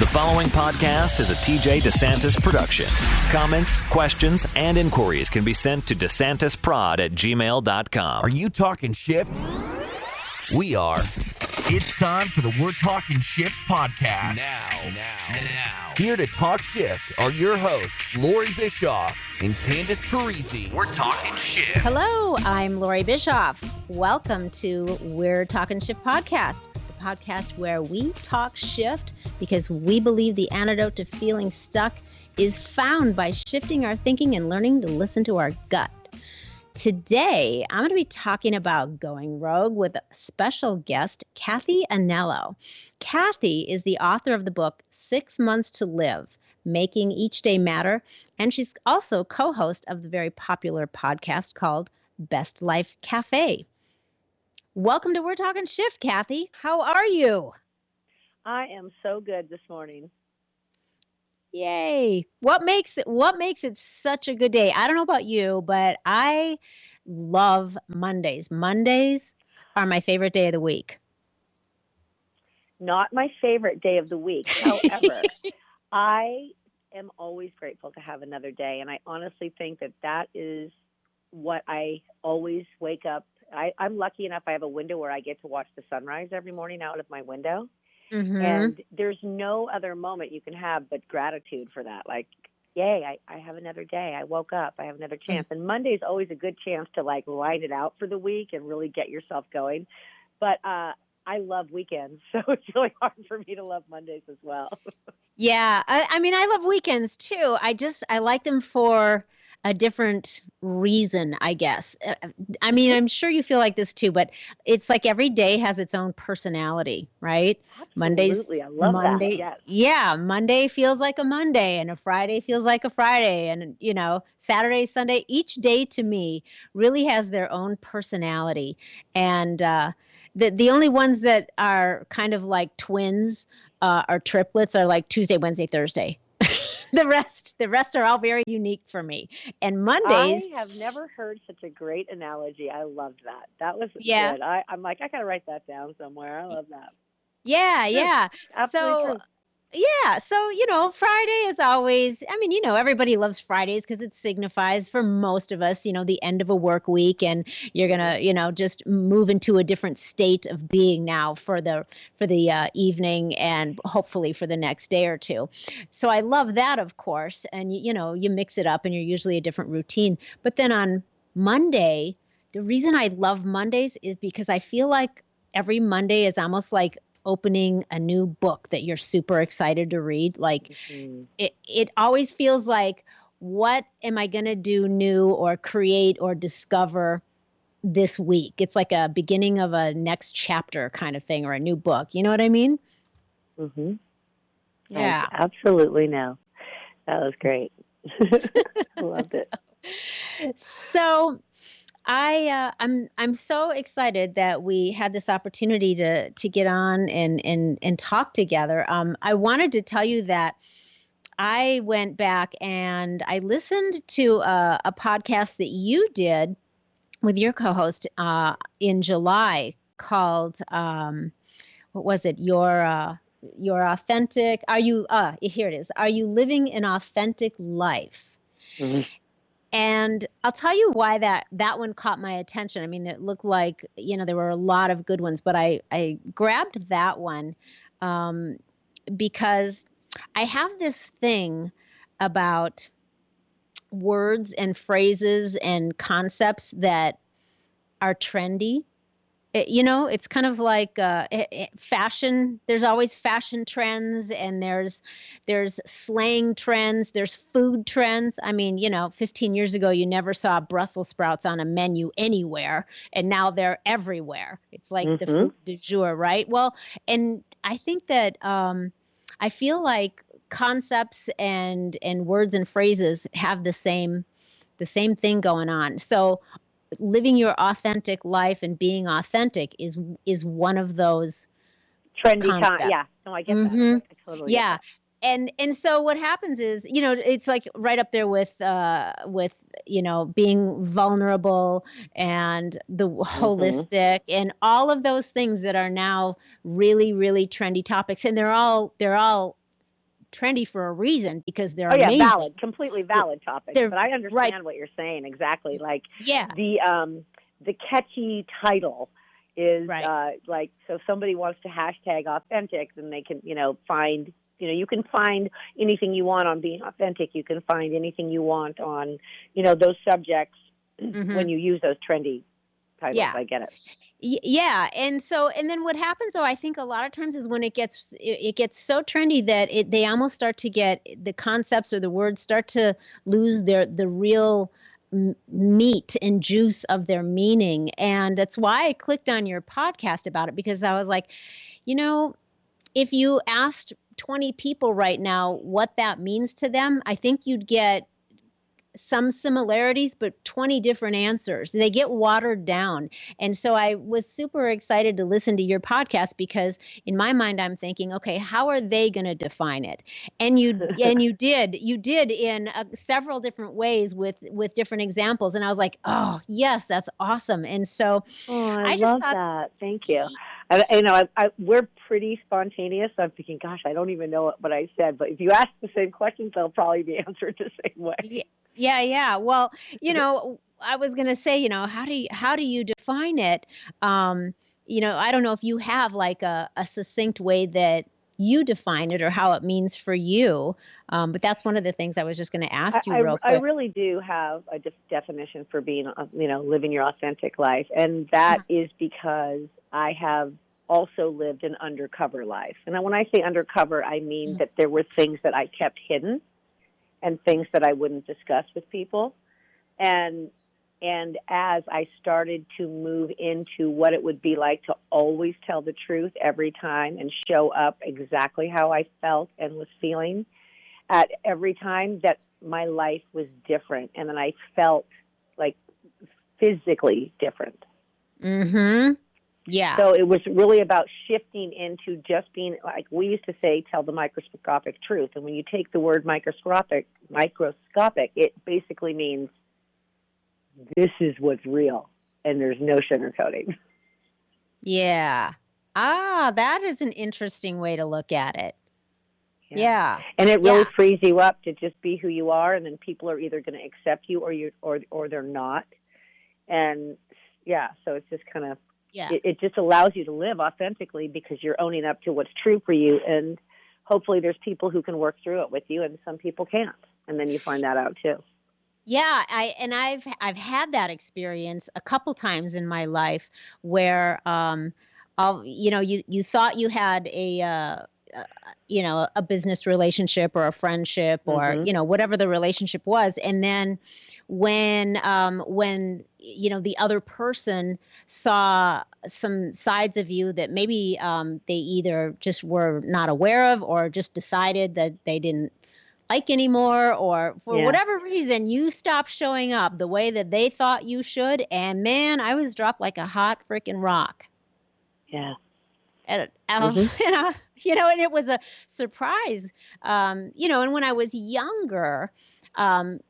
The following podcast is a TJ DeSantis production. Comments, questions, and inquiries can be sent to DeSantisProd@gmail.com. Are you talking shift? We are. It's time for the We're Talking Shift podcast. Now. Here to talk shift are your hosts, Loree Bischoff and Candace Parisi. We're Talking Shift. Hello, I'm Loree Bischoff. Welcome to We're Talking Shift podcast, the podcast where we talk shift because we believe the antidote to feeling stuck is found by shifting our thinking and learning to listen to our gut. Today, I'm going to be talking about going rogue with a special guest, Cathy Anello. Cathy is the author of the book, 6 Months to Live, Making Each Day Matter, and she's also co-host of the very popular podcast called Best Life Cafe. Welcome to We're Talking Shift, Cathy. How are you? I am so good this morning. Yay. What makes it such a good day? I don't know about you, but I love Mondays. Mondays are my favorite day of the week. Not my favorite day of the week. However, I am always grateful to have another day. And I honestly think that is what I always wake up. I'm lucky enough I have a window where I get to watch the sunrise every morning out of my window. Mm-hmm. And there's no other moment you can have but gratitude for that. Like, yay, I have another day. I woke up. I have another chance. And Monday's always a good chance to like write it out for the week and really get yourself going. But I love weekends, so it's really hard for me to love Mondays as well. Yeah, I mean, I love weekends too. I like them for a different reason, I guess. I mean, I'm sure you feel like this too, but it's like every day has its own personality, right? Absolutely. I love that. Yes. Yeah. Monday feels like a Monday and a Friday feels like a Friday. And, Saturday, Sunday, each day to me really has their own personality. And the only ones that are kind of like twins or triplets are like Tuesday, Wednesday, Thursday. The rest are all very unique for me. And Mondays. I have never heard such a great analogy. I loved that. That was good. I'm like, I got to write that down somewhere. I love that. Yeah. Absolutely true. So, Friday is always, everybody loves Fridays because it signifies for most of us, the end of a work week, and you're going to, just move into a different state of being now for the evening and hopefully for the next day or two. So I love that, of course. And, you mix it up and you're usually a different routine. But then on Monday, the reason I love Mondays is because I feel like every Monday is almost like opening a new book that you're super excited to read. Like it always feels like, what am I going to do new or create or discover this week? It's like a beginning of a next chapter kind of thing or a new book. You know what I mean? Mm-hmm. Yeah. I absolutely know. That was great. Loved it. So I'm so excited that we had this opportunity to get on and talk together. I wanted to tell you that I went back and I listened to a podcast that you did with your co-host in July called what was it? Your authentic. Here it is. Are you living an authentic life? Mm-hmm. And I'll tell you why that one caught my attention. I mean, it looked like, there were a lot of good ones, but I grabbed that one because I have this thing about words and phrases and concepts that are trendy. It's kind of like fashion. There's always fashion trends, and there's slang trends. There's food trends. I mean, 15 years ago, you never saw Brussels sprouts on a menu anywhere, and now they're everywhere. It's like the food du jour, right? Well, and I think that I feel like concepts and words and phrases have the same thing going on. So living your authentic life and being authentic is one of those trendy concepts. Yeah, no, I get that. I totally get that. And so what happens is, it's like right up there with being vulnerable and the holistic and all of those things that are now really, really trendy topics. And they're all trendy for a reason because they're Oh yeah, amazing. valid, completely valid topics. But I understand right. what you're saying exactly. Like Yeah. the catchy title is right. like, so if somebody wants to hashtag authentic, then they can, find, you can find anything you want on being authentic. You can find anything you want on, those subjects when you use those trendy titles. Yeah. I get it. Yeah. And then what happens, though, I think a lot of times is when it gets so trendy that they almost start to get the concepts or the words start to lose the real meat and juice of their meaning. And that's why I clicked on your podcast about it, because I was like, if you asked 20 people right now what that means to them, I think you'd get some similarities, but 20 different answers. They get watered down. And so I was super excited to listen to your podcast, because in my mind, I'm thinking, okay, how are they going to define it? And you did in several different ways with different examples. And I was like, oh yes, that's awesome. And so I love that. Thank you. We're pretty spontaneous. I'm thinking, gosh, I don't even know what I said. But if you ask the same questions, they'll probably be answered the same way. Yeah. Well, I was going to say, how do you define it? I don't know if you have like a succinct way that you define it or how it means for you. But that's one of the things I was just going to ask you real quick. I really do have a definition for being, living your authentic life. And that is because I have also lived an undercover life. And when I say undercover, I mean that there were things that I kept hidden and things that I wouldn't discuss with people. And as I started to move into what it would be like to always tell the truth every time and show up exactly how I felt and was feeling at every time, that my life was different. And then I felt like physically different. Mm-hmm. Yeah. So it was really about shifting into just being, like we used to say, tell the microscopic truth. And when you take the word microscopic, it basically means this is what's real and there's no sugarcoating. Yeah. That is an interesting way to look at it. Yeah. And it really frees you up to just be who you are, and then people are either going to accept you or they're not. And so it's just kind of, it just allows you to live authentically because you're owning up to what's true for you. And hopefully there's people who can work through it with you, and some people can't. And then you find that out too. Yeah, I've had that experience a couple times in my life where you thought you had a business relationship or a friendship or whatever the relationship was, and then when the other person saw some sides of you that maybe they either just were not aware of or just decided that they didn't like anymore, or for whatever reason you stopped showing up the way that they thought you should, and man, I was dropped like a hot freaking rock. Yeah. And it was a surprise. And when I was younger,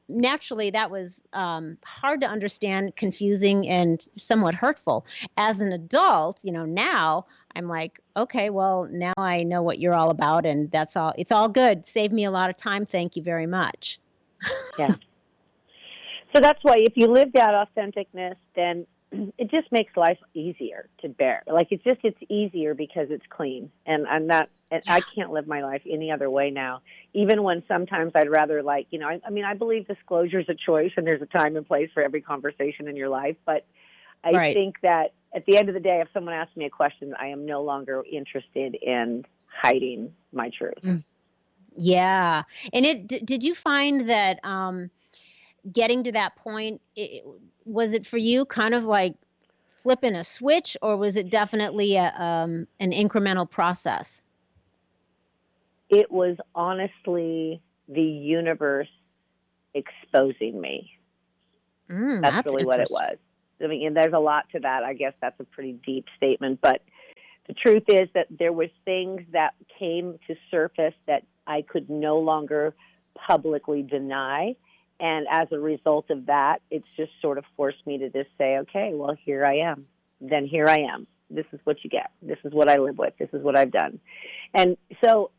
naturally that was hard to understand, confusing, and somewhat hurtful. As an adult, now I'm like, okay, well, now I know what you're all about, and that's all. It's all good. Saved me a lot of time. Thank you very much. Yeah. So that's why if you live that authenticness, then it just makes life easier to bear. Like it's easier because it's clean, and I can't live my life any other way now. Even when sometimes I'd rather I believe disclosure is a choice, and there's a time and place for every conversation in your life. But I think that at the end of the day, if someone asks me a question, I am no longer interested in hiding my truth. Yeah. And did you find that, getting to that point, was it for you kind of like flipping a switch, or was it definitely an incremental process? It was honestly the universe exposing me. That's really what it was. I mean, and there's a lot to that. I guess that's a pretty deep statement, but the truth is that there was things that came to surface that I could no longer publicly deny. And as a result of that, it's just sort of forced me to just say, okay, well, here I am. Then here I am. This is what you get. This is what I live with. This is what I've done. And so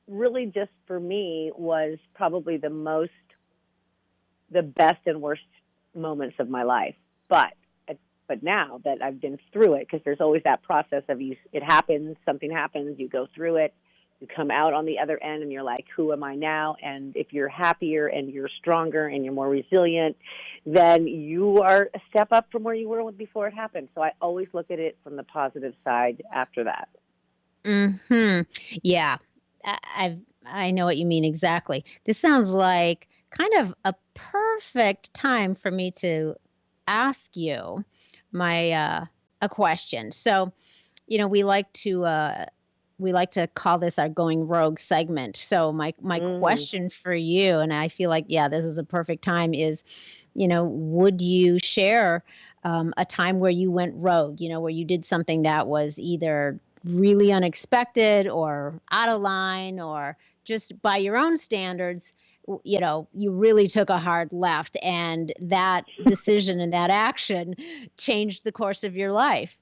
really just for me was probably the best and worst moments of my life. But now that I've been through it, because there's always that process of it happens, something happens, you go through it, you come out on the other end and you're like, who am I now? And if you're happier and you're stronger and you're more resilient, then you are a step up from where you were before it happened. So I always look at it from the positive side after that. Yeah, I know what you mean exactly. This sounds like kind of a perfect time for me to ask you a question. So, we like to call this our going rogue segment. So my question for you, and I feel like, this is a perfect time, is, would you share a time where you went rogue, where you did something that was either really unexpected or out of line, or just by your own standards, you really took a hard left, and that decision and that action changed the course of your life?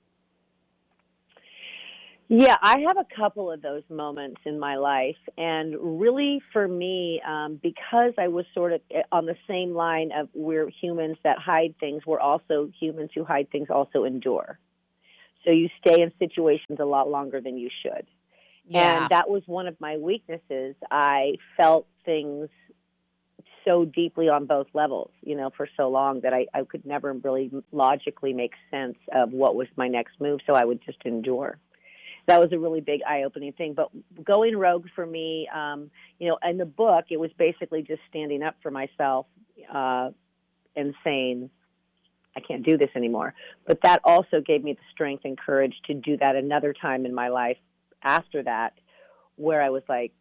Yeah, I have a couple of those moments in my life. And really for me, because I was sort of on the same line of we're humans that hide things, we're also humans who hide things also endure. So you stay in situations a lot longer than you should. Yeah. And that was one of my weaknesses. I felt things so deeply on both levels, for so long that I could never really logically make sense of what was my next move. So I would just endure. That was a really big eye-opening thing. But going rogue for me, in the book, it was basically just standing up for myself and saying, I can't do this anymore. But that also gave me the strength and courage to do that another time in my life after that, where I was like,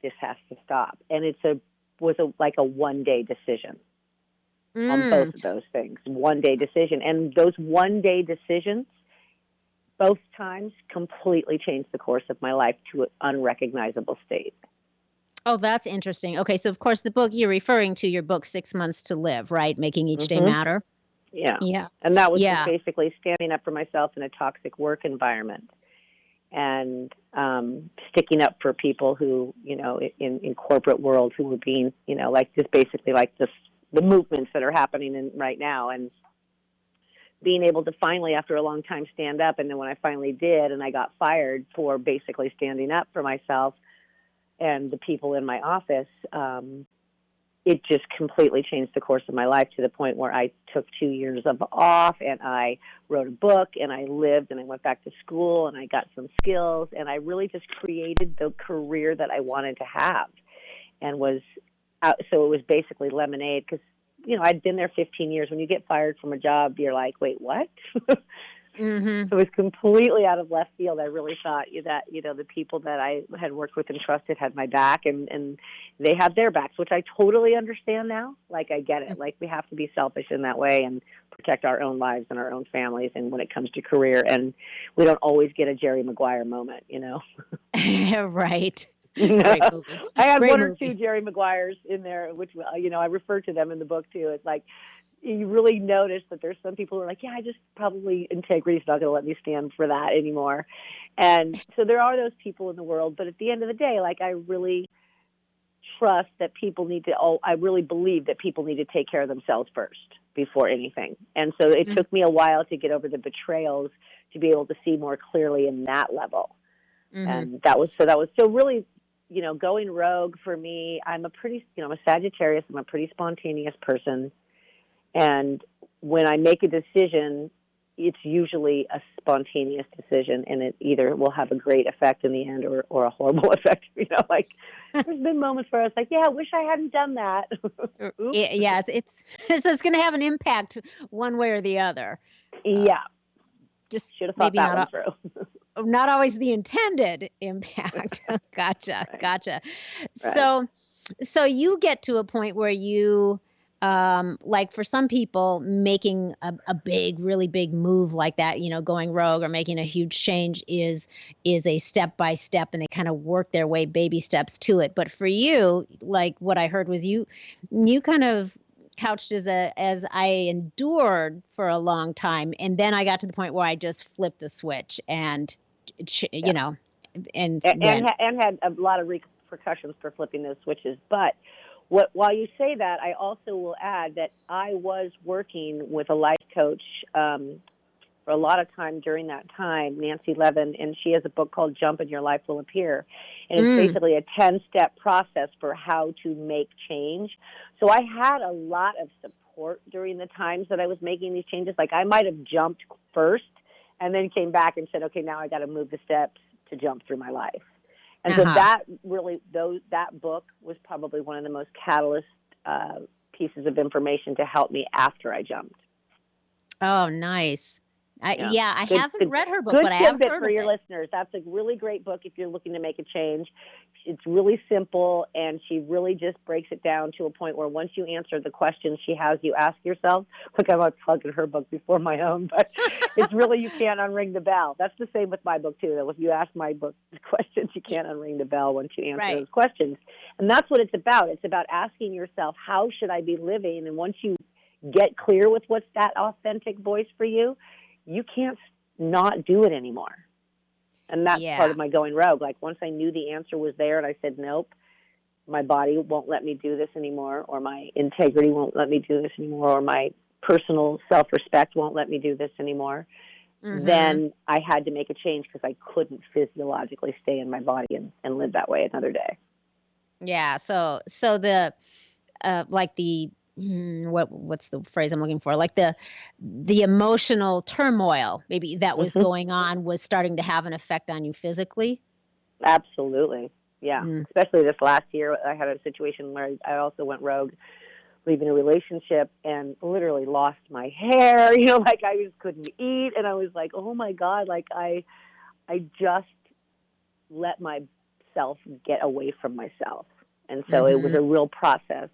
this has to stop. And was like a one-day decision on both of those things, one-day decision. And those one-day decisions, both times, completely changed the course of my life to an unrecognizable state. Oh, that's interesting. Okay, so of course the book you're referring to, your book, 6 Months to Live, right? Making Each Day Matter. Yeah. Yeah. And that was just basically standing up for myself in a toxic work environment and sticking up for people who, in corporate world who were being, like just basically like the movements that are happening right now, and being able to finally, after a long time, stand up. And then when I finally did, and I got fired for basically standing up for myself and the people in my office, it just completely changed the course of my life to the point where I took 2 years off, and I wrote a book, and I lived, and I went back to school, and I got some skills, and I really just created the career that I wanted to have, and so it was basically lemonade, because I'd been there 15 years. When you get fired from a job, you're like, wait, what? So it was completely out of left field. I really thought that, the people that I had worked with and trusted had my back, and they had their backs, which I totally understand now. Like, I get it. Like, we have to be selfish in that way and protect our own lives and our own families, and when it comes to career. And we don't always get a Jerry Maguire moment, Right. Great movie. I had one or two Jerry Maguires in there, which, I refer to them in the book too. It's like, you really notice that there's some people who are like, I just probably integrity's not going to let me stand for that anymore. And so there are those people in the world. But at the end of the day, like, I really trust that people I really believe that people need to take care of themselves first before anything. And so it took me a while to get over the betrayals to be able to see more clearly in that level. And that was so really, going rogue for me. I'm I'm a Sagittarius. I'm a pretty spontaneous person. And when I make a decision, it's usually a spontaneous decision, and it either will have a great effect in the end or a horrible effect. Like, there's been moments where I was like, I wish I hadn't done that. Yeah, it's going to have an impact one way or the other. Yeah. Just should have thought maybe that one through. Not always the intended impact. Gotcha. Right. Gotcha. Right. So you get to a point where you, like for some people, making a really big move like that, going rogue or making a huge change is a step by step, and they kind of work their way baby steps to it. But for you, like what I heard was you kind of couched as I endured for a long time, and then I got to the point where I just flipped the switch, and and had a lot of repercussions for flipping those switches. But while you say that, I also will add that I was working with a life coach for a lot of time during that time, Nancy Levin, and she has a book called Jump and Your Life Will Appear. And it's basically a 10-step process for how to make change. So I had a lot of support during the times that I was making these changes. Like I might have jumped first and then came back and said, okay, now I got to move the steps to jump through my life. And so that really, that book was probably one of the most catalyst pieces of information to help me after I jumped. Oh, nice. I haven't read her book, but I have heard of it. Good tidbit for your listeners. That's a really great book if you're looking to make a change. It's really simple, and she really just breaks it down to a point where once you answer the questions she has you ask yourself, look, I'm plugging her book before my own, but it's really, you can't unring the bell. That's the same with my book, too, though. If you ask my book the questions, you can't unring the bell once you answer those questions. And that's what it's about. It's about asking yourself, how should I be living? And once you get clear with what's that authentic voice for you, you can't not do it anymore. And that's part of my going rogue. Like once I knew the answer was there and I said, nope, my body won't let me do this anymore, or my integrity won't let me do this anymore, or my personal self-respect won't let me do this anymore, then I had to make a change because I couldn't physiologically stay in my body and live that way another day. Yeah. So the, like the, what's the phrase I'm looking for? Like the emotional turmoil maybe that was going on was starting to have an effect on you physically. Absolutely. Yeah. Especially this last year, I had a situation where I also went rogue, leaving a relationship and literally lost my hair, like I just couldn't eat. And I was like, oh my God, like I just let myself get away from myself. And so it was a real process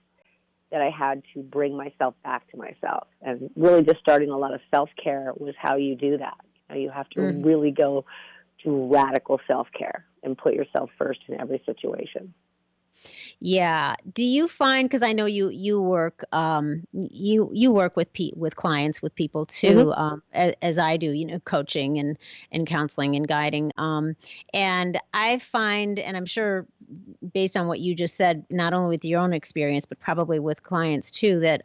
that I had to bring myself back to myself. And really just starting a lot of self-care was how you do that. You have to really go to radical self-care and put yourself first in every situation. Yeah. Do you find, because I know you work you work with clients, with people too, as I do, coaching and counseling and guiding. And I find, and I'm sure based on what you just said, not only with your own experience, but probably with clients too, that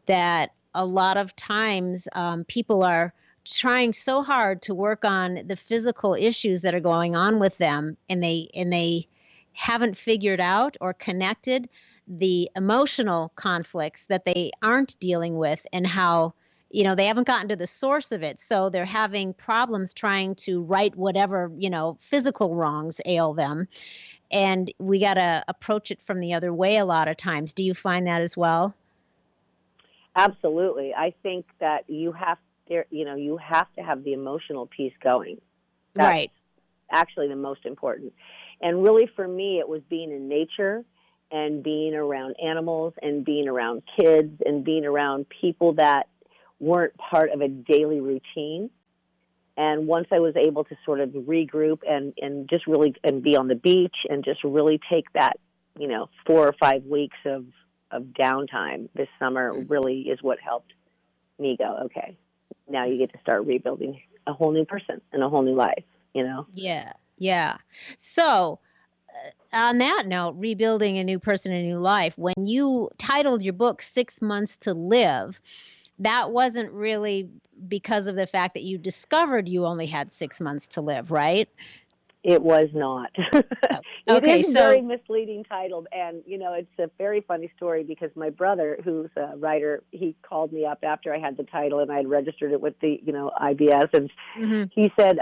that a lot of times people are trying so hard to work on the physical issues that are going on with them, and they haven't figured out or connected the emotional conflicts that they aren't dealing with, and how, they haven't gotten to the source of it. So they're having problems trying to right whatever, physical wrongs ail them. And we got to approach it from the other way a lot of times. Do you find that as well? Absolutely. I think that you have to have the emotional piece going. That's actually the most important. And really, for me, it was being in nature and being around animals and being around kids and being around people that weren't part of a daily routine. And once I was able to sort of regroup and just really and be on the beach and just really take that, 4 or 5 weeks of downtime this summer really is what helped me go, okay, now you get to start rebuilding a whole new person and a whole new life, Yeah. So on that note, rebuilding a new person, a new life, when you titled your book 6 Months to Live, that wasn't really because of the fact that you discovered you only had 6 months to live, right? It was not. It is a very misleading title. And, it's a very funny story because my brother, who's a writer, he called me up after I had the title and I had registered it with the, IBS. And he said,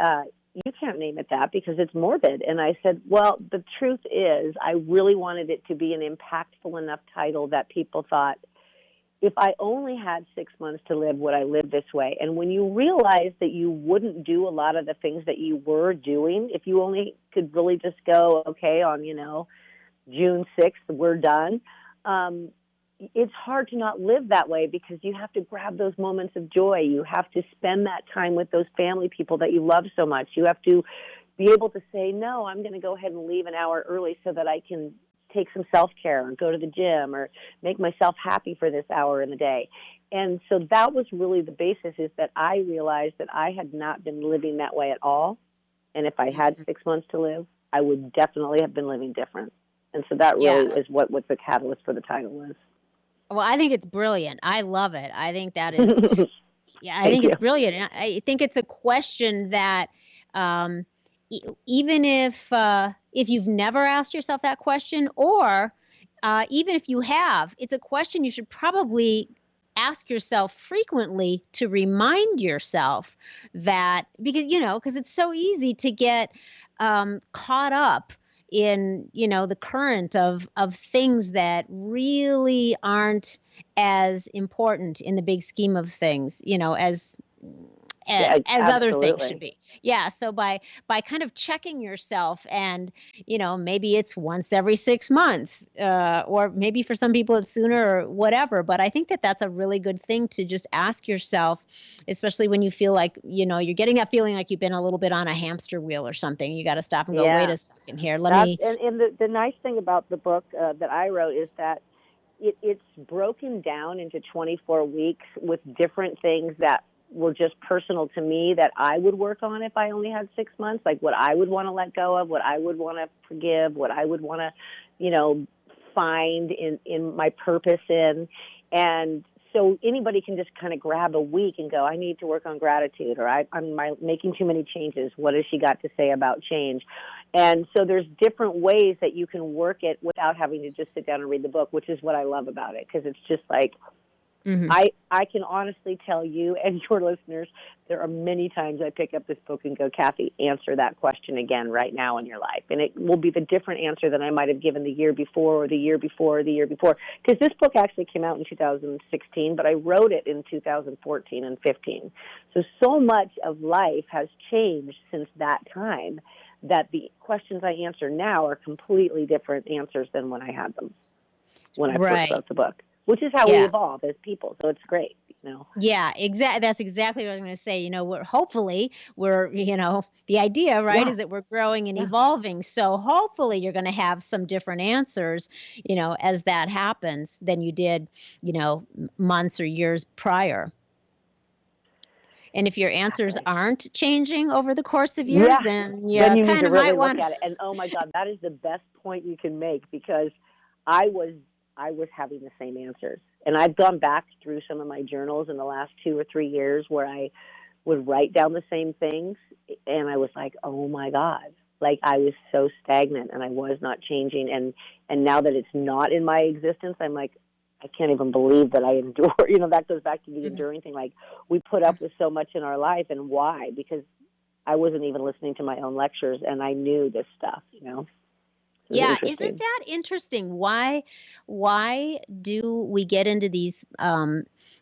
you can't name it that because it's morbid. And I said, well, the truth is I really wanted it to be an impactful enough title that people thought, if I only had 6 months to live, would I live this way? And when you realize that you wouldn't do a lot of the things that you were doing, if you only could really just go, okay, on, June 6th, we're done, it's hard to not live that way because you have to grab those moments of joy. You have to spend that time with those family people that you love so much. You have to be able to say, no, I'm going to go ahead and leave an hour early so that I can take some self-care or go to the gym or make myself happy for this hour in the day. And so that was really the basis, is that I realized that I had not been living that way at all. And if I had 6 months to live, I would definitely have been living different. And so that really is what the catalyst for the title is. Well, I think it's brilliant. I love it. I think that is, I think it's brilliant. And I think it's a question that, even if you've never asked yourself that question, or even if you have, it's a question you should probably ask yourself frequently to remind yourself that, because it's so easy to get caught up in, the current of things that really aren't as important in the big scheme of things, as other things should be. Yeah. So by kind of checking yourself, and, maybe it's once every 6 months, or maybe for some people it's sooner or whatever. But I think that that's a really good thing to just ask yourself, especially when you feel like, you're getting that feeling like you've been a little bit on a hamster wheel or something. You got to stop and go, wait a second here. And the nice thing about the book that I wrote is that it's broken down into 24 weeks with different things that were just personal to me that I would work on if I only had 6 months, like what I would want to let go of, what I would want to forgive, what I would want to, find in my purpose in. And so anybody can just kind of grab a week and go, I need to work on gratitude, or I'm making too many changes. What has she got to say about change? And so there's different ways that you can work it without having to just sit down and read the book, which is what I love about it, because it's just like, I can honestly tell you and your listeners, there are many times I pick up this book and go, Cathy, answer that question again right now in your life. And it will be the different answer than I might have given the year before or the year before or the year before. Because this book actually came out in 2016, but I wrote it in 2014 and 15. So much of life has changed since that time that the questions I answer now are completely different answers than when I had them, when I first wrote the book. Which is how we evolve as people. So it's great, Yeah, exactly. That's exactly what I was going to say. We're the idea, right, is that we're growing and evolving. So hopefully you're going to have some different answers, as that happens than you did, months or years prior. And if your answers aren't changing over the course of years, then you kind of might want to look at it. And oh my God, that is the best point you can make, because I was having the same answers. And I've gone back through some of my journals in the last 2 or 3 years where I would write down the same things. And I was like, oh my God, like I was so stagnant and I was not changing. And now that it's not in my existence, I'm like, I can't even believe that I endure. That goes back to the enduring thing. Like, we put up with so much in our life, and why? Because I wasn't even listening to my own lectures and I knew this stuff, Yeah, isn't that interesting? Why do we get into these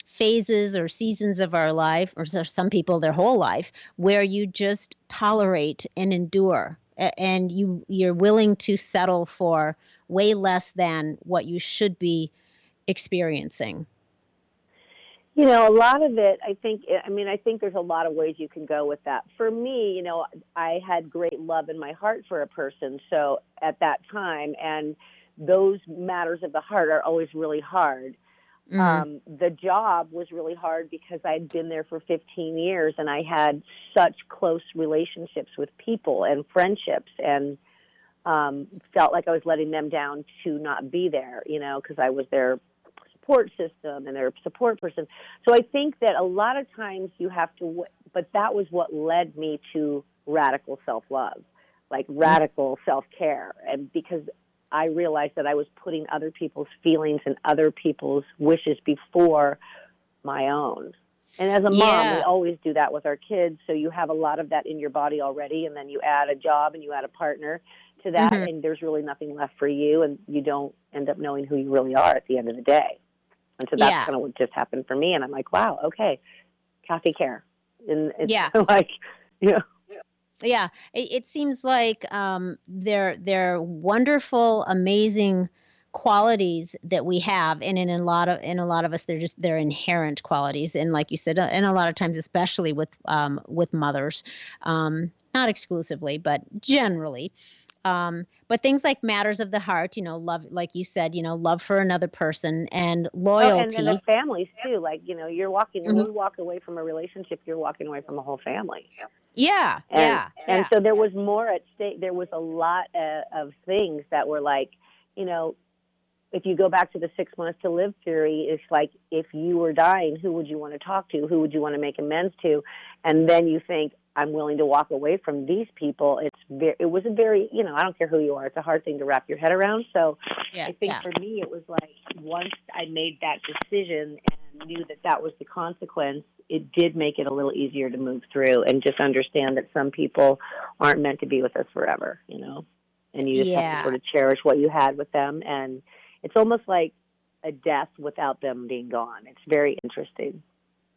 phases or seasons of our life, or some people their whole life, where you just tolerate and endure, and you're willing to settle for way less than what you should be experiencing? A lot of it, I think there's a lot of ways you can go with that. For me, I had great love in my heart for a person. So at that time, and those matters of the heart are always really hard. The job was really hard because I'd been there for 15 years and I had such close relationships with people and friendships, and felt like I was letting them down to not be there, because I was their support system and their support person. So I think that a lot of times you have to, but that was what led me to radical self-love, like radical self-care. And because I realized that I was putting other people's feelings and other people's wishes before my own. And as a mom, we always do that with our kids. So you have a lot of that in your body already, and then you add a job and you add a partner to that, and there's really nothing left for you, and you don't end up knowing who you really are at the end of the day. And so that's kind of what just happened for me. And I'm like, wow, okay, Cathy care. And it's like, Yeah, it seems like they're wonderful, amazing qualities that we have, and in a lot of us, they're inherent qualities. And like you said, and a lot of times, especially with mothers, not exclusively, but generally. But things like matters of the heart, love, like you said, love for another person and Oh, and then the loyalty. families too. Like, you're walking, when Mhm. you walk away from a relationship, you're walking away from a whole family. Yeah, And, yeah, and yeah. so there was more at stake. There was a lot of things that were like, you know, if you go back to the 6 months to live theory, it's like, if you were dying, who would you want to talk to? Who would you want to make amends to? And then you think, I'm willing to walk away from these people. It was a very, I don't care who you are. It's a hard thing to wrap your head around. So Yeah, I think yeah. for me, it was like, once I made that decision and knew that that was the consequence, it did make it a little easier to move through and just understand that some people aren't meant to be with us forever, and you just have to Yeah. sort of cherish what you had with them. And it's almost like a death without them being gone. It's very interesting.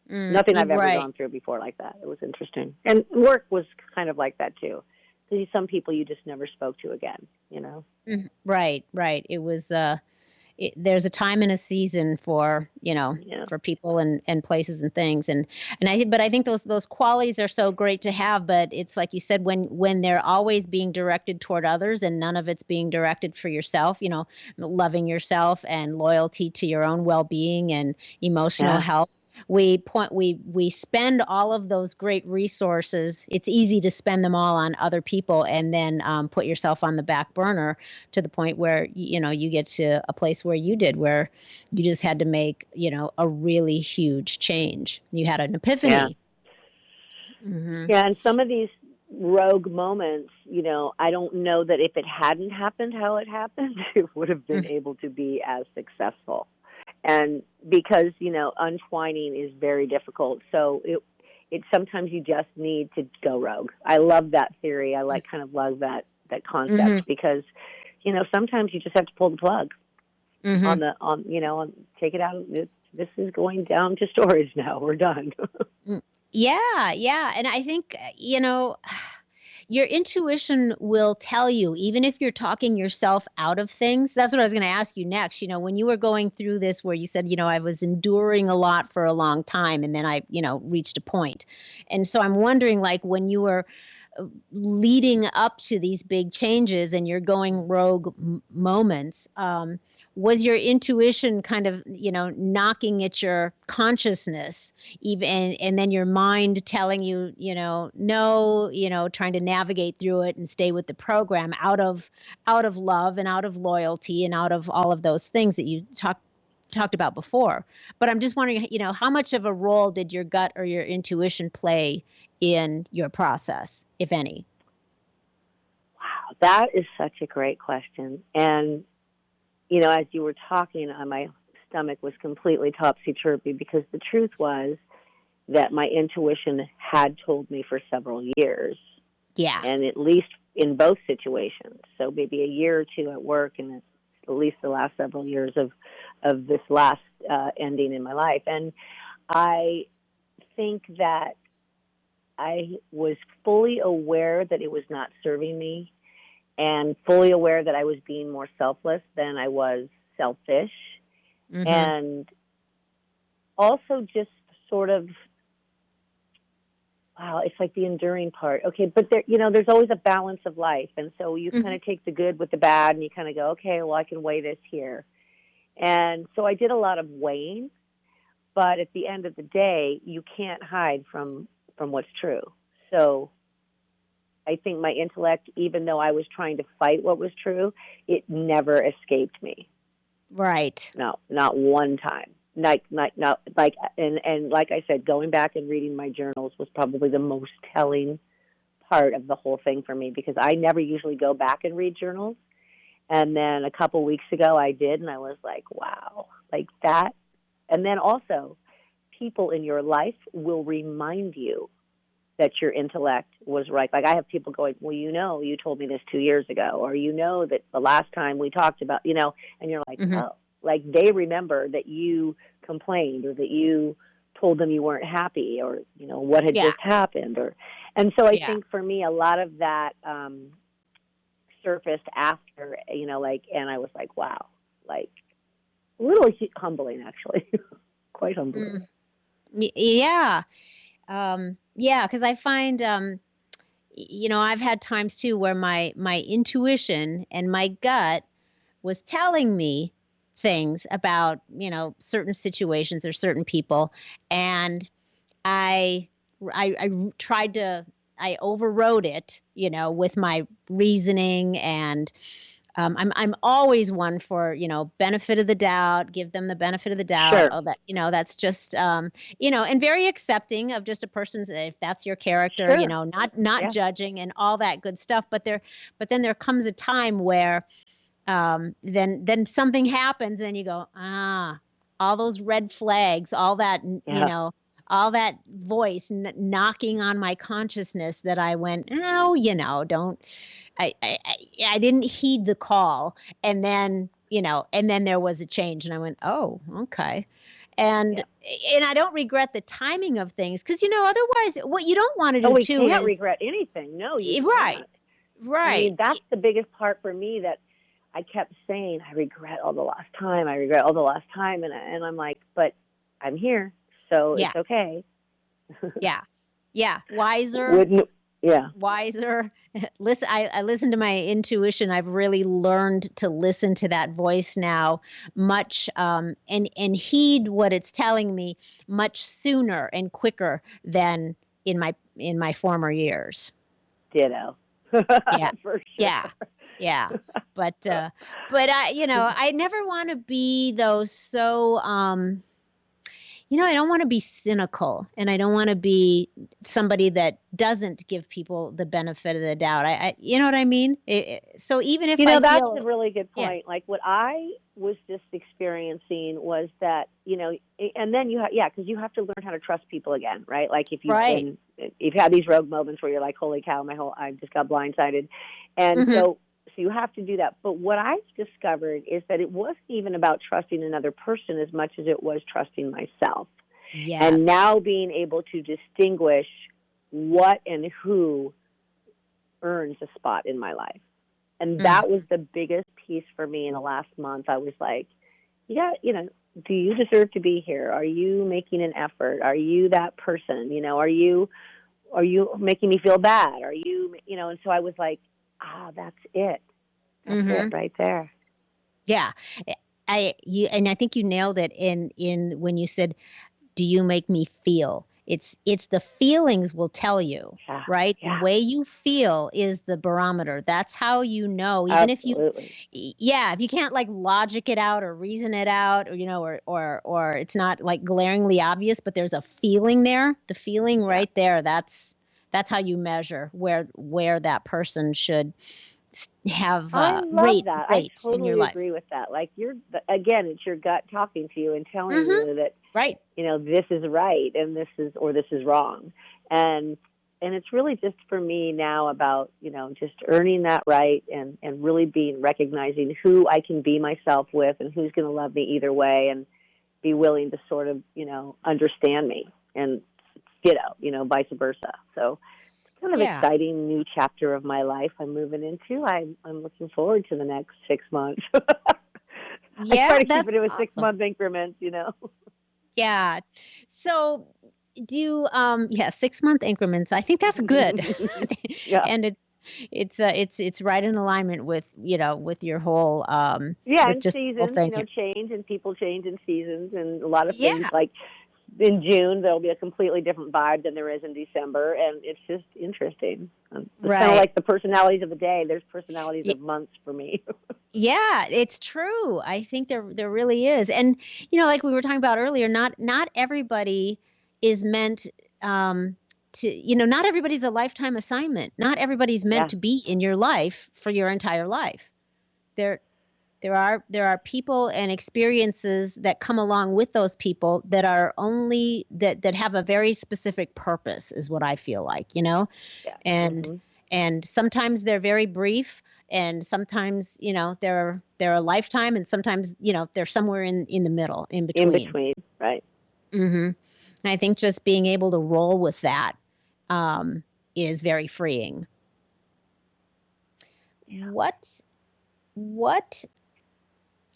Nothing I've ever Right. gone through before like that. It was interesting. And work was kind of like that too. Because some people you just never spoke to again, Right, right. It was there's a time and a season for Yeah. for people and places and things, but I think those qualities are so great to have, but it's like you said, when they're always being directed toward others and none of it's being directed for yourself, loving yourself and loyalty to your own well-being and emotional Yeah. health. We spend all of those great resources. It's easy to spend them all on other people and then put yourself on the back burner to the point where you get to a place where you did, where you just had to make a really huge change. You had an epiphany. Yeah. Mm-hmm. Yeah, and some of these rogue moments, I don't know that if it hadn't happened how it happened, it would have been able to be as successful. And because, untwining is very difficult. So it sometimes you just need to go rogue. I love that theory. I love that concept because, sometimes you just have to pull the plug take it out. This is going down to storage now. We're done. Yeah, yeah. And I think, your intuition will tell you, even if you're talking yourself out of things. That's what I was going to ask you next. When you were going through this, where you said, I was enduring a lot for a long time, and then I, reached a point. And so I'm wondering, like, when you were leading up to these big changes and you're going rogue moments, was your intuition kind of, knocking at your consciousness, even, and then your mind telling you, no, trying to navigate through it and stay with the program out of love and out of loyalty and out of all of those things that you talked about before. But I'm just wondering, how much of a role did your gut or your intuition play in your process, if any? Wow, that is such a great question. And as you were talking, my stomach was completely topsy-turvy, because the truth was that my intuition had told me for several years. Yeah. And at least in both situations. So maybe a year or two at work, and at least the last several years of this last ending in my life. And I think that I was fully aware that it was not serving me, and fully aware that I was being more selfless than I was selfish. Mm-hmm. And also just sort of, wow, it's like the enduring part. Okay, but there's always a balance of life. And so you kind of take the good with the bad, and you kind of go, okay, well, I can weigh this here. And so I did a lot of weighing, but at the end of the day, you can't hide from what's true. So I think my intellect, even though I was trying to fight what was true, it never escaped me. Right. No, not one time. And like I said, going back and reading my journals was probably the most telling part of the whole thing for me, because I never usually go back and read journals. And then a couple weeks ago I did, and I was like, wow, like that. And then also, people in your life will remind you that your intellect was right. Like, I have people going, well, you told me this 2 years ago, or that the last time we talked about, and you're like, oh, like they remember that you complained, or that you told them you weren't happy, or, what had just happened. And so I think for me, a lot of that surfaced after, and I was like, wow, like a little humbling, actually, quite humbling. Yeah. Yeah, because I find, I've had times too where my intuition and my gut was telling me things about, certain situations or certain people. And I tried to, I overrode it, with my reasoning. And I'm always one for, benefit of the doubt, give them the benefit of the doubt. Sure. Oh, that, that's just, and very accepting of just a person's, if that's your character, Sure. not Yeah. judging and all that good stuff. But then there comes a time where, then something happens and you go, all those red flags, all that, Yeah. all that voice knocking on my consciousness that I went, don't, I didn't heed the call. And then, and then there was a change and I went, oh, okay. And I don't regret the timing of things because, otherwise what you don't want to do we too can't is regret anything. No, you right. can't. Right. I mean, that's the biggest part for me that I kept saying, I regret all the lost time. I regret all the lost time. And I'm like, but I'm here. So it's okay. Yeah. Wiser. Wiser. Listen, I listen to my intuition. I've really learned to listen to that voice now much, and heed what it's telling me much sooner and quicker than in my former years. Ditto. Yeah. For sure. Yeah. But I never want to be though so, I don't want to be cynical and I don't want to be somebody that doesn't give people the benefit of the doubt. I you know what I mean? So even if that's feel, a really good point. Yeah. Like what I was just experiencing was that, and then because you have to learn how to trust people again, right? Like if you've had these rogue moments where you're like, holy cow, I just got blindsided. And so you have to do that. But what I've discovered is that it wasn't even about trusting another person as much as it was trusting myself. Yes. And now being able to distinguish what and who earns a spot in my life. And that was the biggest piece for me in the last month. I was like, do you deserve to be here? Are you making an effort? Are you that person? Are you making me feel bad? Are you, and so I was like, that's it. That's it right there. Yeah. And I think you nailed it in when you said, do you make me feel? It's the feelings will tell you, right? Yeah. The way you feel is the barometer. That's how you know, even Absolutely. if you can't like logic it out or reason it out, or it's not like glaringly obvious, but there's a feeling there. The feeling right there, that's how you measure where that person should have rate I totally in your life. agree with that. Like it's your gut talking to you and telling you that right. This is right and this is wrong. And it's really just for me now about, just earning that right and really recognizing who I can be myself with and who's going to love me either way and be willing to sort of, understand me and vice versa. So kind of exciting new chapter of my life I'm moving into. I'm looking forward to the next 6 months. I try to keep it in 6 month increments, Yeah. So do 6 month increments. I think that's good. And it's right in alignment with your whole and just seasons, change and people change in seasons and a lot of things like in June, there'll be a completely different vibe than there is in December, and it's just interesting. It's kind of like the personalities of the day. There's personalities of months for me. Yeah, it's true. I think there really is. And, like we were talking about earlier, not everybody is meant to, not everybody's a lifetime assignment. Not everybody's meant to be in your life for your entire life. There are people and experiences that come along with those people that are only that have a very specific purpose is what I feel like, and sometimes they're very brief and sometimes, they're a lifetime and sometimes, they're somewhere in the middle, in between. In between, right. Mm-hmm. And I think just being able to roll with that is very freeing. Yeah. What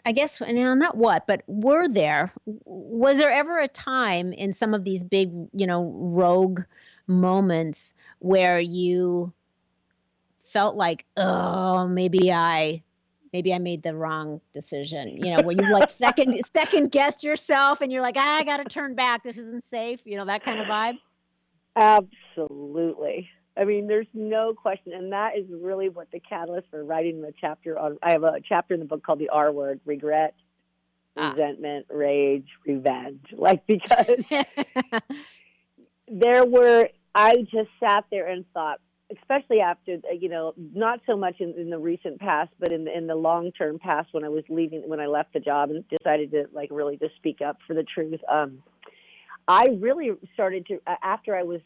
I guess, not what, but was there ever a time in some of these big, rogue moments where you felt like, oh, maybe I made the wrong decision, where you like second guessed yourself and you're like, I got to turn back. This isn't safe. That kind of vibe. Absolutely. I mean, there's no question. And that is really what the catalyst for writing the chapter on. I have a chapter in the book called the R word: regret, resentment, rage, revenge. Like, because I just sat there and thought, especially after, not so much in the recent past, but in the long-term past, when I left the job and decided to really just speak up for the truth. I really started to, after I was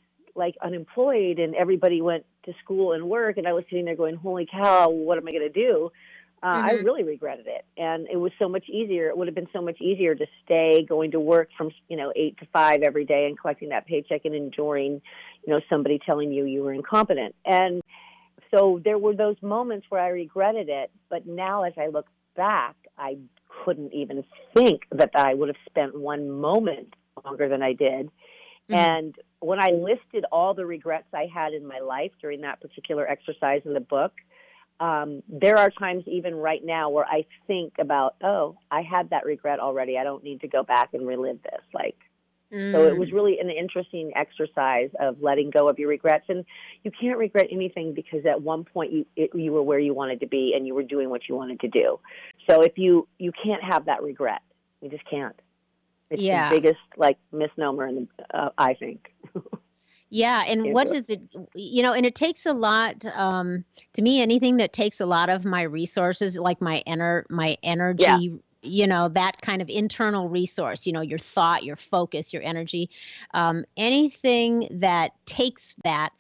unemployed and everybody went to school and work, and I was sitting there going, holy cow, what am I going to do? I really regretted it. And it was so much easier. It would have been so much easier to stay going to work from, 8 to 5 every day and collecting that paycheck and enjoying, somebody telling you were incompetent. And so there were those moments where I regretted it. But now as I look back, I couldn't even think that I would have spent one moment longer than I did. And when I listed all the regrets I had in my life during that particular exercise in the book, there are times even right now where I think about, oh, I had that regret already. I don't need to go back and relive this. So it was really an interesting exercise of letting go of your regrets. And you can't regret anything because at one point you were where you wanted to be and you were doing what you wanted to do. So if you can't have that regret, you just can't. It's the biggest misnomer, I think. Yeah, and what is it? And it takes a lot. To me, anything that takes a lot of my resources, like my energy, that kind of internal resource. Your thought, your focus, your energy. Anything that takes that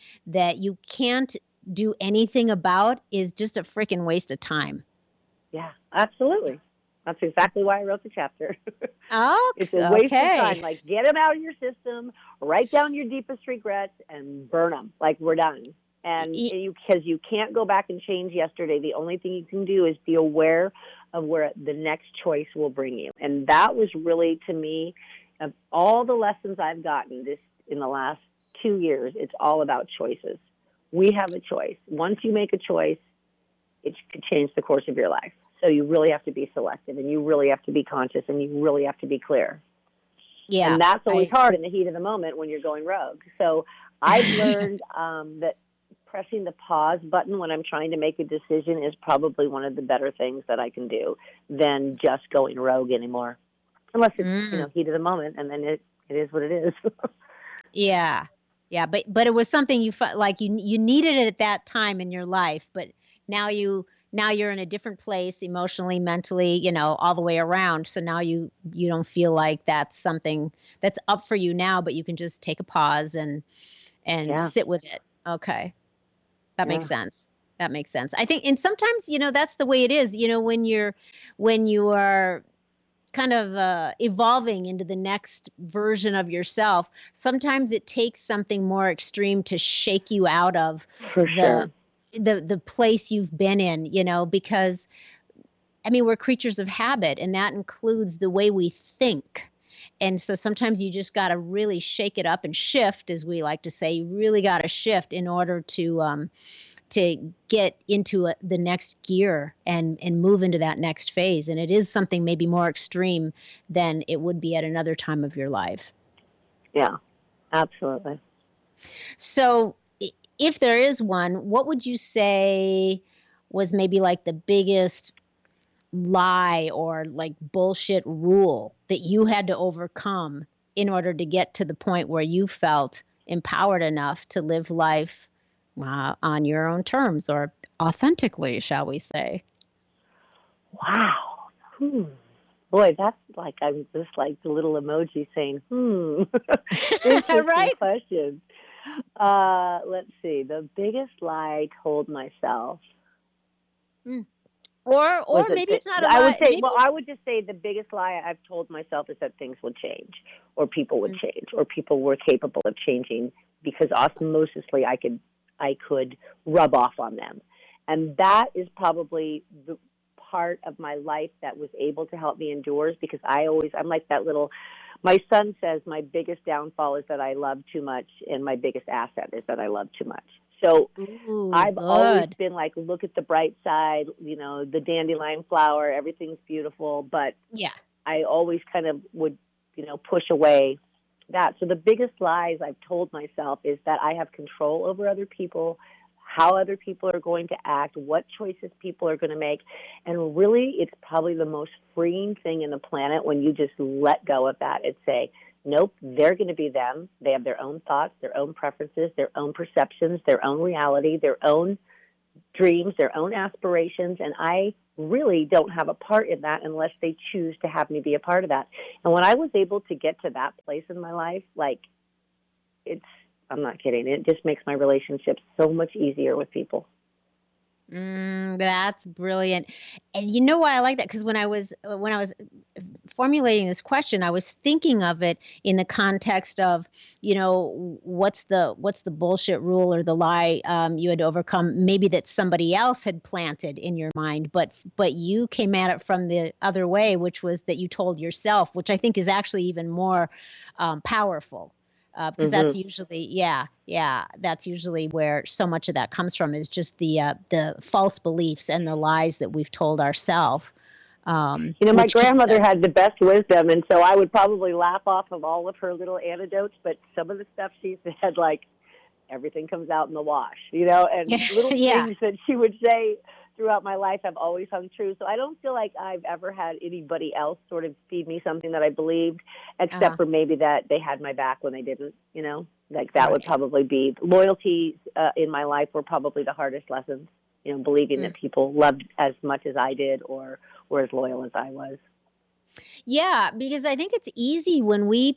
you can't do anything about is just a freaking waste of time. Yeah, absolutely. That's exactly why I wrote the chapter. Oh, it's a waste of time. Get them out of your system, write down your deepest regrets, and burn them. We're done. And because you can't go back and change yesterday, the only thing you can do is be aware of where the next choice will bring you. And that was really, to me, of all the lessons I've gotten in the last 2 years, it's all about choices. We have a choice. Once you make a choice, it could change the course of your life. So you really have to be selective, and you really have to be conscious, and you really have to be clear. Yeah, and that's always hard in the heat of the moment when you're going rogue. So I've learned that pressing the pause button when I'm trying to make a decision is probably one of the better things that I can do than just going rogue anymore, unless it's heat of the moment, and then it is what it is. Yeah, but it was something you felt like you needed it at that time in your life, but now you're in a different place emotionally, mentally, all the way around. So now you don't feel like that's something that's up for you now, but you can just take a pause and sit with it. Okay. That makes sense. That makes sense. I think, and sometimes, that's the way it is, when you are kind of evolving into the next version of yourself, sometimes it takes something more extreme to shake you out of the place you've been in, because we're creatures of habit, and that includes the way we think. And so sometimes you just got to really shake it up and shift, as we like to say. You really got to shift in order to get into the next gear and move into that next phase. And it is something maybe more extreme than it would be at another time of your life. Yeah, absolutely. So if there is one, what would you say was maybe the biggest lie or bullshit rule that you had to overcome in order to get to the point where you felt empowered enough to live life on your own terms, or authentically, shall we say? Wow. Boy, that's I'm just the little emoji saying, Interesting right? question. Let's see. The biggest lie I told myself. Or maybe it's not a lie. I would just say the biggest lie I've told myself is that things would change, or people would change, or people were capable of changing, because osmosisly I could rub off on them. And that is probably the part of my life that was able to help me endure, because I'm like that little, my son says my biggest downfall is that I love too much, and my biggest asset is that I love too much. So Ooh, I've always good. been like, look at the bright side, the dandelion flower, everything's beautiful. But Yeah. I always kind of would, push away that. So the biggest lies I've told myself is that I have control over other people, how other people are going to act, what choices people are going to make. And really, it's probably the most freeing thing in the planet when you just let go of that and say, nope, they're going to be them. They have their own thoughts, their own preferences, their own perceptions, their own reality, their own dreams, their own aspirations, and I really don't have a part in that unless they choose to have me be a part of that. And when I was able to get to that place in my life, I'm not kidding, it just makes my relationships so much easier with people. That's brilliant. And you know why I like that? Because when I was formulating this question, I was thinking of it in the context of, what's the bullshit rule or the lie you had to overcome, maybe that somebody else had planted in your mind, but you came at it from the other way, which was that you told yourself, which I think is actually even more powerful. Because that's usually, that's usually where so much of that comes from, is just the false beliefs and the lies that we've told ourselves. My grandmother had the best wisdom, and so I would probably laugh off of all of her little anecdotes, but some of the stuff she said, like, everything comes out in the wash, and little things that she would say throughout my life have always hung true. So I don't feel like I've ever had anybody else sort of feed me something that I believed, except for maybe that they had my back when they didn't, like that would probably be loyalty in my life were probably the hardest lessons, believing that people loved as much as I did or were as loyal as I was. Yeah, because I think it's easy when we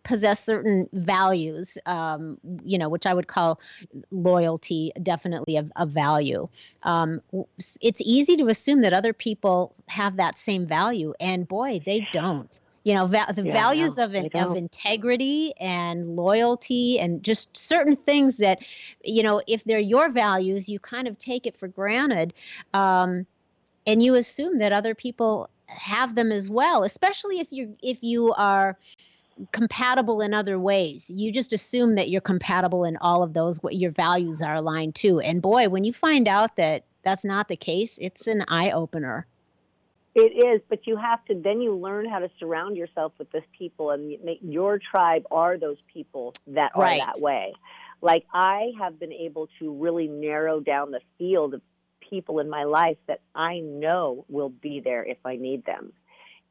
possess certain values, which I would call loyalty, definitely a value. It's easy to assume that other people have that same value, and boy, they don't. Values of integrity and loyalty and just certain things that, if they're your values, you kind of take it for granted. And you assume that other people have them as well, especially if you are compatible in other ways. You just assume that you're compatible in all of those, what your values are aligned to. And boy, when you find out that that's not the case, it's an eye opener. It is, but you have to, then you learn how to surround yourself with those people, and make your tribe are those people that are that way. Like, I have been able to really narrow down the field of people in my life that I know will be there if I need them.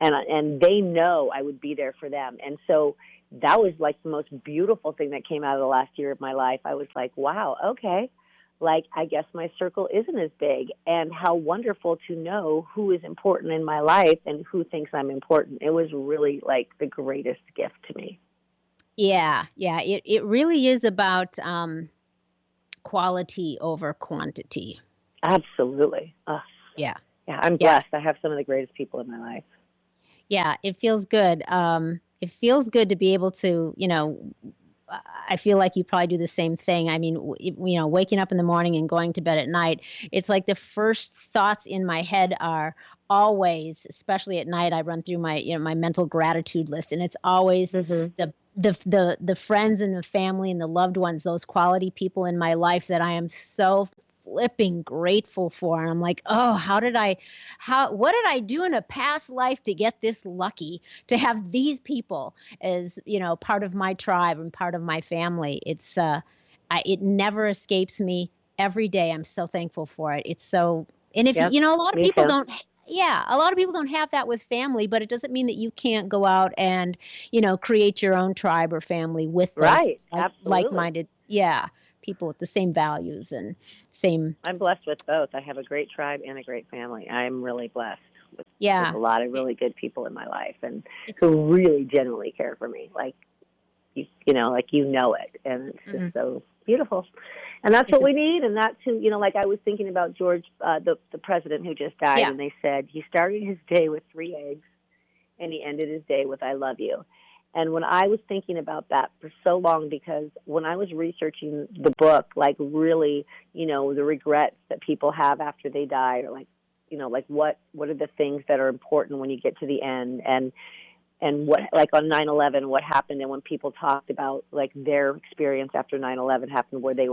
And they know I would be there for them. And so that was like the most beautiful thing that came out of the last year of my life. I was like, wow, okay. Like, I guess my circle isn't as big, and how wonderful to know who is important in my life and who thinks I'm important. It was really like the greatest gift to me. Yeah. It really is about quality over quantity. Absolutely. Yeah. I'm blessed. I have some of the greatest people in my life. Yeah, it feels good. It feels good to be able to, I feel like you probably do the same thing. I mean, waking up in the morning and going to bed at night, it's like the first thoughts in my head are always, especially at night, I run through my, my mental gratitude list, and it's always the friends and the family and the loved ones, those quality people in my life that I am so flipping grateful for. And I'm like, oh, what did I do in a past life to get this lucky to have these people as, part of my tribe and part of my family? It's, it never escapes me. Every day I'm so thankful for it. It's so, and if, a lot of people don't, a lot of people don't have that with family, but it doesn't mean that you can't go out and, create your own tribe or family with those like-minded, people with the same values and same. I'm blessed with both. I have a great tribe and a great family. I'm really blessed with a lot of really good people in my life, and who really genuinely care for me. Like, it, and it's just so beautiful. And that's what we need. And that's who, like I was thinking about George, the president who just died, and they said he started his day with 3 eggs and he ended his day with, I love you. And when I was thinking about that for so long, because when I was researching the book, like really, the regrets that people have after they die, or like, like what are the things that are important when you get to the end? And and what, like on 9/11, what happened, and when people talked about like their experience after 9/11 happened, where they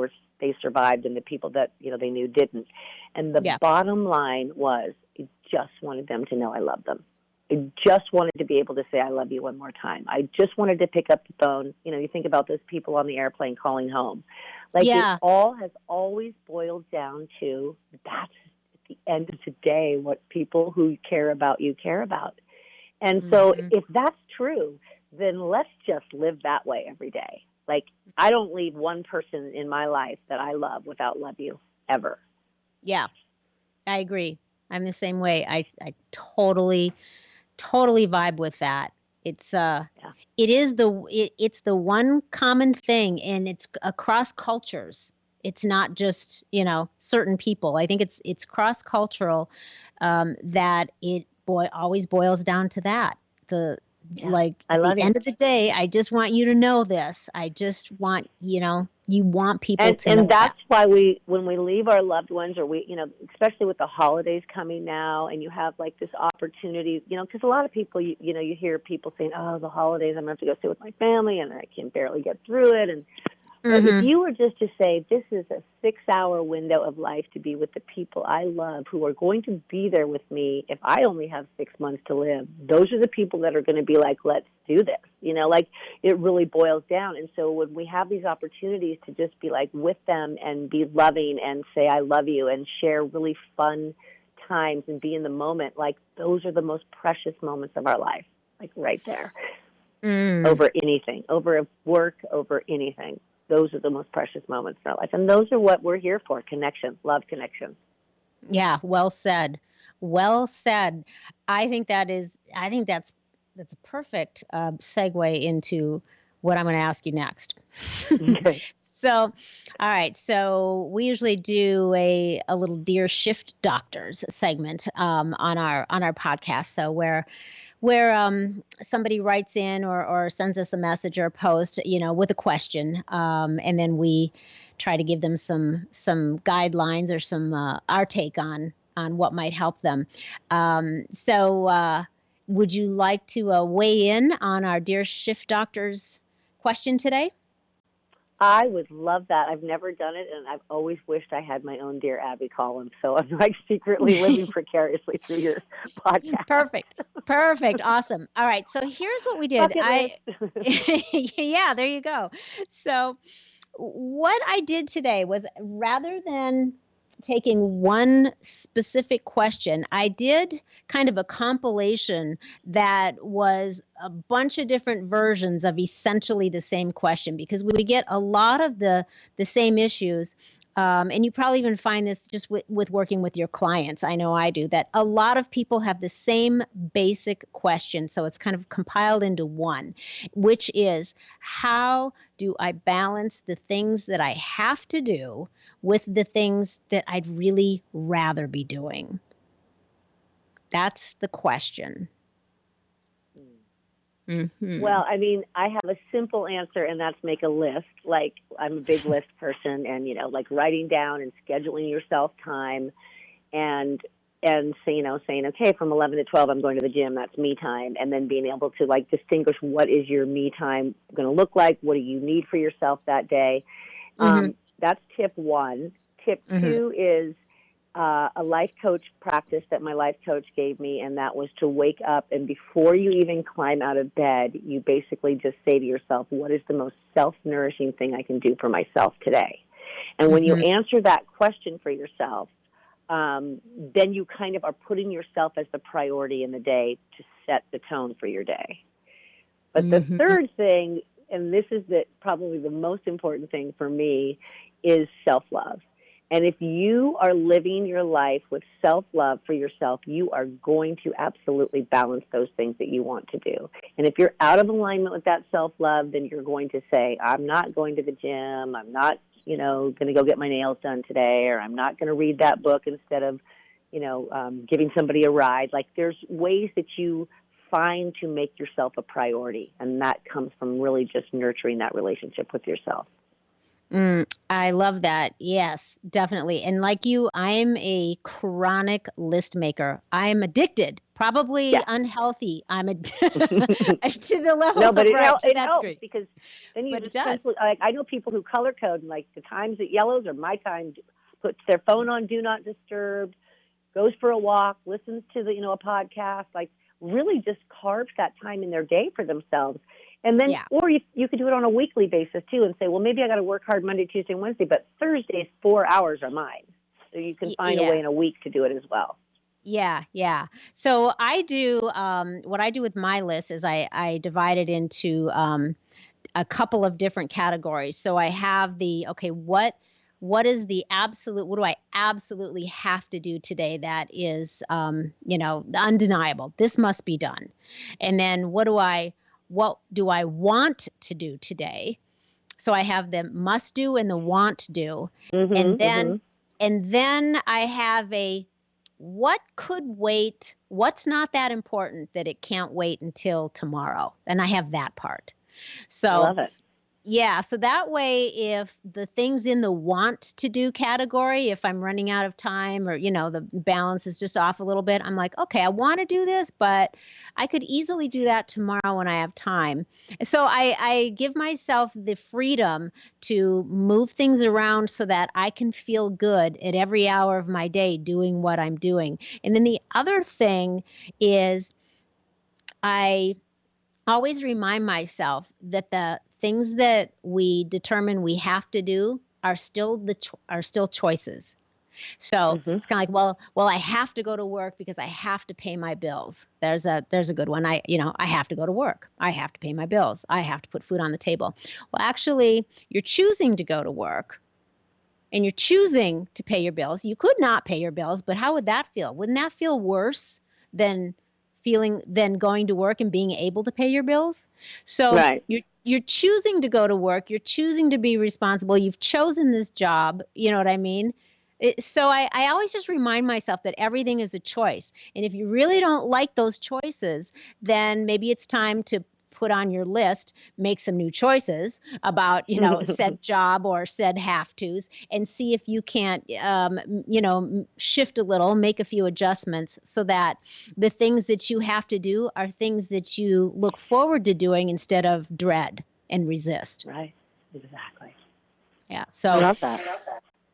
survived and the people that they knew didn't. And the bottom line was, I just wanted them to know I love them. I just wanted to be able to say I love you one more time. I just wanted to pick up the phone. You think about those people on the airplane calling home. Like it all has always boiled down to, that's at the end of the day what people who care about you care about. And so if that's true, then let's just live that way every day. Like, I don't leave one person in my life that I love without love you, ever. Yeah, I agree. I'm the same way. I totally vibe with that. It's it's the one common thing, and it's across cultures. It's not just certain people. I think it's cross cultural, that it always boils down to that. At the end of the day, I just want you to know this. I just want you want people to know. And that's why when we leave our loved ones, or especially with the holidays coming now, and you have like this opportunity, because a lot of people, you hear people saying, "Oh, the holidays, I'm going to have to go stay with my family, and I can barely get through it." And but if you were just to say, this is a 6-hour window of life to be with the people I love, who are going to be there with me if I only have 6 months to live, those are the people that are going to be like, let's do this. Like it really boils down. And so when we have these opportunities to just be like with them and be loving and say, I love you, and share really fun times and be in the moment, like those are the most precious moments of our life, like right there. Over anything, over work, over anything. Those are the most precious moments in our life. And those are what we're here for, connection, love, connection. Yeah, well said. Well said. I think that's a perfect segue into what I'm going to ask you next. Okay. So, all right. So we usually do a little Dear Shift Doctors segment on our podcast. So where somebody writes in or sends us a message or a post, with a question, and then we try to give them some guidelines or some our take on what might help them. So would you like to weigh in on our Dear Shift Doctors question today? I would love that. I've never done it, and I've always wished I had my own Dear Abby column. So I'm like secretly living precariously through your podcast. Perfect. Awesome. All right. So here's what we did. Yeah, there you go. So what I did today was, rather than taking one specific question, I did kind of a compilation that was a bunch of different versions of essentially the same question, because we get a lot of the same issues. And you probably even find this just with working with your clients. I know I do, that a lot of people have the same basic question. So it's kind of compiled into one, which is, how do I balance the things that I have to do with the things that I'd really rather be doing? That's the question. Well, I mean, I have a simple answer, and that's make a list. Like, I'm a big list person, and, like writing down and scheduling yourself time, and saying, okay, from 11 to 12, I'm going to the gym. That's me time. And then being able to like distinguish, what is your me time going to look like? What do you need for yourself that day? That's tip one. Tip two is a life coach practice that my life coach gave me, and that was to wake up, and before you even climb out of bed, you basically just say to yourself, what is the most self-nourishing thing I can do for myself today? And when you answer that question for yourself, then you kind of are putting yourself as the priority in the day to set the tone for your day. But the third thing, and this is probably the most important thing for me, is self-love. And if you are living your life with self-love for yourself, you are going to absolutely balance those things that you want to do. And if you're out of alignment with that self-love, then you're going to say, I'm not going to the gym. I'm not, going to go get my nails done today, or I'm not going to read that book instead of, giving somebody a ride. Like, there's ways that you find to make yourself a priority. And that comes from really just nurturing that relationship with yourself. I love that. Yes, definitely. And like you, I'm a chronic list maker. I'm addicted, probably Yeah. unhealthy. To the level No, but of right to it that helps degree. because then you But it just does. simply, like, I know people who color code, and like the times it yellows or my time, puts their phone on do not disturb, goes for a walk, listens to a podcast, like really just carves that time in their day for themselves. And then, Yeah. or you could do it on a weekly basis too and say, well, maybe I got to work hard Monday, Tuesday, and Wednesday, but Thursdays, 4 hours are mine. So you can find a Yeah. way in a week to do it as well. Yeah, yeah. So I do what I do with my list is I divide it into a couple of different categories. So I have what is the absolute, what do I absolutely have to do today that is undeniable. This must be done. And then what do I want to do today? So I have the must do and the want to do. And then I have a what could wait, what's not that important that it can't wait until tomorrow. And I have that part. So I love it. yeah, so that way, if the things in the want to do category, if I'm running out of time or, the balance is just off a little bit, I'm like, okay, I want to do this, but I could easily do that tomorrow when I have time. So I give myself the freedom to move things around so that I can feel good at every hour of my day doing what I'm doing. And then the other thing is I always remind myself that the things that we determine we have to do are still choices. So it's kind of like, well, I have to go to work because I have to pay my bills. There's a good one. I have to go to work. I have to pay my bills. I have to put food on the table. Well, actually, you're choosing to go to work and you're choosing to pay your bills. You could not pay your bills, but how would that feel? Wouldn't that feel worse than going to work and being able to pay your bills? So Right. you're choosing to go to work. You're choosing to be responsible. You've chosen this job. You know what I mean? So I always just remind myself that everything is a choice. And if you really don't like those choices, then maybe it's time to put on your list, make some new choices about, said job or said have tos, and see if you can't, shift a little, make a few adjustments so that the things that you have to do are things that you look forward to doing instead of dread and resist. Right. Exactly. Yeah. So I love that.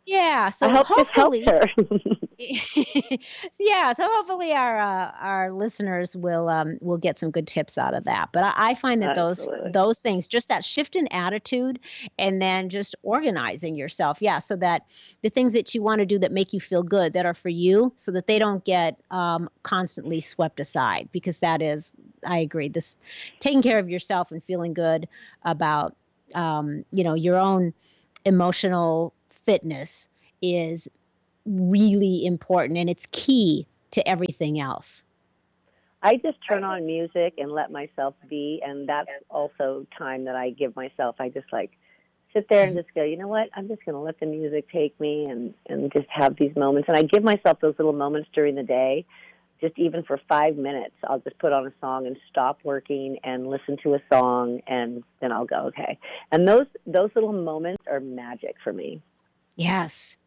Yeah. So I hope hopefully, this helps her. yeah. So hopefully our listeners will get some good tips out of that. But I find that Absolutely. those things, just that shift in attitude, and then just organizing yourself, yeah, so that the things that you want to do that make you feel good, that are for you, so that they don't get constantly swept aside. Because that is, I agree, this taking care of yourself and feeling good about your own emotional fitness is really important, and it's key to everything else. I just turn on music and let myself be, and that's also time that I give myself. I just sit there and just go, you know what, I'm just going to let the music take me and just have these moments. And I give myself those little moments during the day, just even for 5 minutes. I'll just put on a song and stop working and listen to a song, and then I'll go, okay. And those little moments are magic for me. Yes.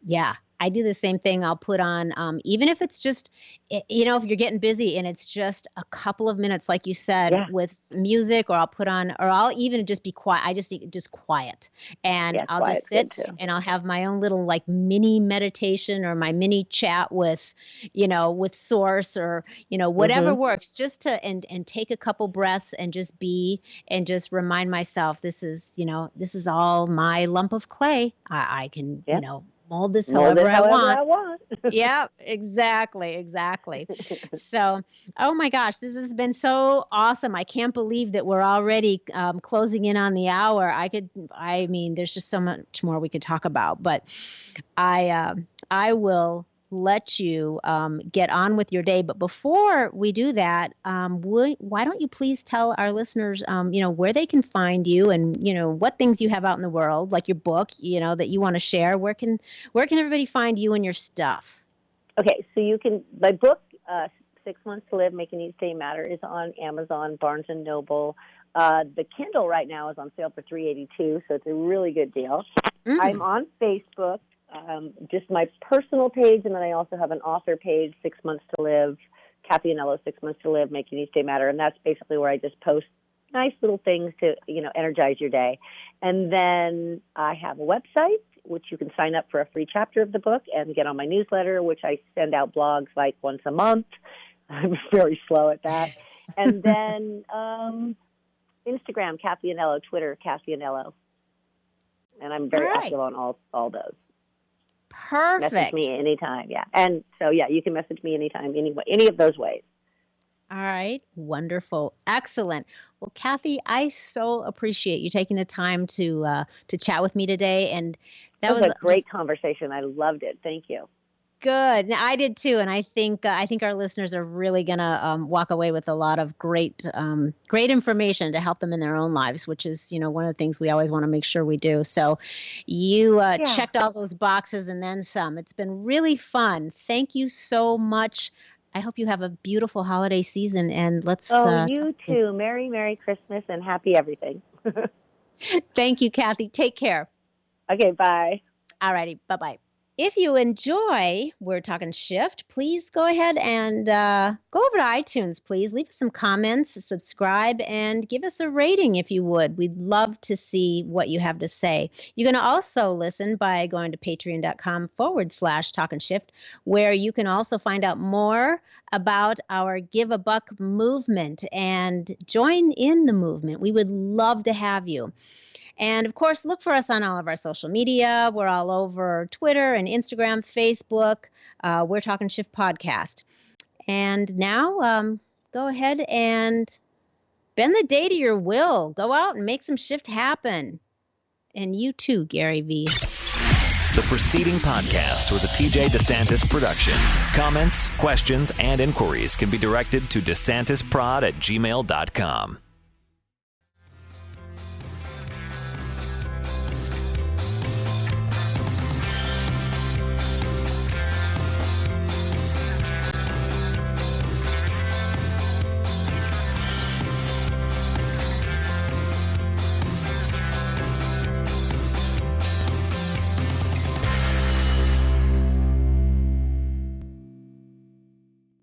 Yeah. I do the same thing. I'll put on, even if it's just, if you're getting busy and it's just a couple of minutes, like you said, with music, or I'll even just be quiet. I just need just quiet, and I'll just sit and I'll have my own little mini meditation or my mini chat with source, or, whatever works, just to, and take a couple breaths and just be, and just remind myself, this is all my lump of clay. I can, mold this however I want. Yeah, exactly. So, oh my gosh, this has been so awesome. I can't believe that we're already closing in on the hour. There's just so much more we could talk about, but I will let you get on with your day. But before we do that, why don't you please tell our listeners, where they can find you, and, what things you have out in the world, like your book, that you want to share. Where can everybody find you and your stuff? Okay, so my book, 6 Months to Live, Making Each Day Matter, is on Amazon, Barnes & Noble. The Kindle right now is on sale for $3.82, so it's a really good deal. I'm on Facebook, just my personal page, and then I also have an author page, 6 Months to Live, Cathy Anello, 6 Months to Live, Making Each Day Matter, and that's basically where I just post nice little things to, energize your day. And then I have a website, which you can sign up for a free chapter of the book and get on my newsletter, which I send out blogs like once a month. I'm very slow at that. And then Instagram, Cathy Anello, Twitter, Cathy Anello. And I'm very active on all those. Perfect. Message me anytime, yeah. And so, yeah, you can message me anytime, any of those ways. All right. Wonderful. Excellent. Well, Cathy, I so appreciate you taking the time to chat with me today. And that was a great conversation. I loved it. Thank you. Good. I did too, and I think our listeners are really gonna walk away with a lot of great information to help them in their own lives, which is one of the things we always want to make sure we do. So, you checked all those boxes and then some. It's been really fun. Thank you so much. I hope you have a beautiful holiday season, and let's. You too. Merry Christmas and happy everything. Thank you, Cathy. Take care. Okay. Bye. All righty. Bye-bye. If you enjoy We're Talking Shift, please go ahead and go over to iTunes, please. Leave us some comments, subscribe, and give us a rating if you would. We'd love to see what you have to say. You can also listen by going to patreon.com/Talkin' Shift, where you can also find out more about our Give a Buck movement and join in the movement. We would love to have you. And, of course, look for us on all of our social media. We're all over Twitter and Instagram, Facebook. We're Talking Shift Podcast. And now go ahead and bend the day to your will. Go out and make some shift happen. And you too, Gary V. The preceding podcast was a TJ DeSantis production. Comments, questions, and inquiries can be directed to DeSantisProd@gmail.com.